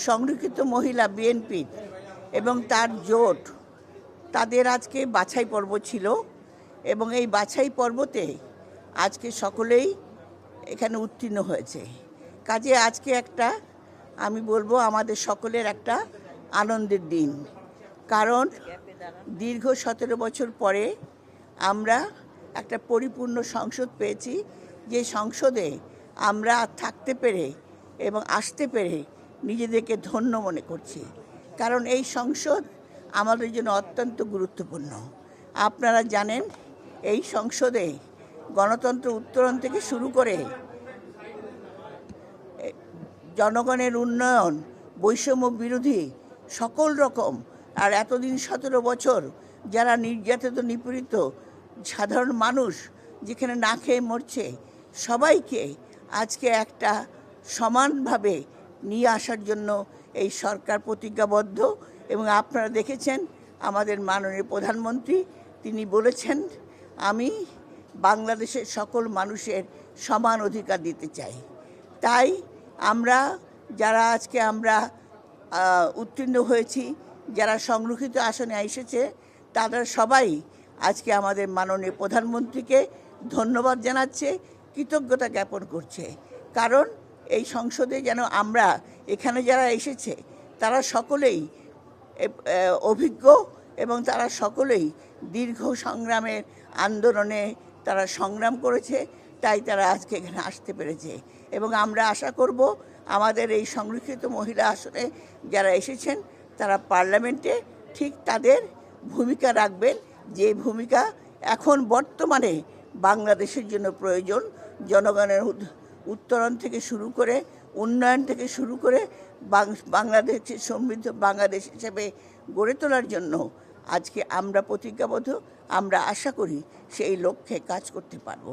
সংরক্ষিত মহিলা বিএনপি এবং তার জোট তাদের আজকে বাছাই পর্ব ছিল এবং এই বাছাই পর্বতে আজকে সকলেই এখানে উত্তীর্ণ হয়েছে। কাজে আজকে একটা আমি বলবো আমাদের সকলের একটা আনন্দের দিন, কারণ দীর্ঘ 17 বছর পরে আমরা একটা পরিপূর্ণ সংসদ পেয়েছি, যে সংসদে আমরা থাকতে পেরে এবং আসতে পেরে নিজেদেরকে ধন্য মনে করছি। কারণ এই সংসদ আমাদের জন্য অত্যন্ত গুরুত্বপূর্ণ। আপনারা জানেন এই সংসদে গণতন্ত্র উত্তরণ থেকে শুরু করে জনগণের উন্নয়ন, বৈষম্য বিরোধী সকল রকম, আর এতদিন 17 বছর যারা নির্যাতিত নিপীড়িত সাধারণ মানুষ যেখানে না খেয়ে মরছে, সবাইকে আজকে একটা সমানভাবে নিয়ে আসার জন্য এই সরকার প্রতিজ্ঞাবদ্ধ। এবং আপনারা দেখেছেন আমাদের মাননীয় প্রধানমন্ত্রী তিনি বলেছেন, আমি বাংলাদেশের সকল মানুষের সমান অধিকার দিতে চাই। তাই আমরা যারা আজকে আমরা উত্তীর্ণ হয়েছি, যারা সংরক্ষিত আসনে এসেছে, তারা সবাই আজকে আমাদের মাননীয় প্রধানমন্ত্রীকে ধন্যবাদ জানাচ্ছে, কৃতজ্ঞতা জ্ঞাপন করছে। কারণ এই সংসদে যেন আমরা এখানে যারা এসেছে তারা সকলেই অভিজ্ঞ এবং তারা সকলেই দীর্ঘ সংগ্রামের আন্দোলনে তারা সংগ্রাম করেছে, তাই তারা আজকে এখানে আসতে পেরেছে। এবং আমরা আশা করব আমাদের এই সংরক্ষিত মহিলা আসনে যারা এসেছেন তারা পার্লামেন্টে ঠিক তাদের ভূমিকা রাখবেন, যে ভূমিকা এখন বর্তমানে বাংলাদেশের জন্য প্রয়োজন। জনগণের উত্তরণ থেকে শুরু করে উন্নয়ন থেকে শুরু করে বাংলাদেশের সমৃদ্ধ বাংলাদেশ হিসেবে গড়ে তোলার জন্য আজকে আমরা প্রতিজ্ঞাবদ্ধ। আমরা আশা করি সেই লক্ষ্যে কাজ করতে পারব।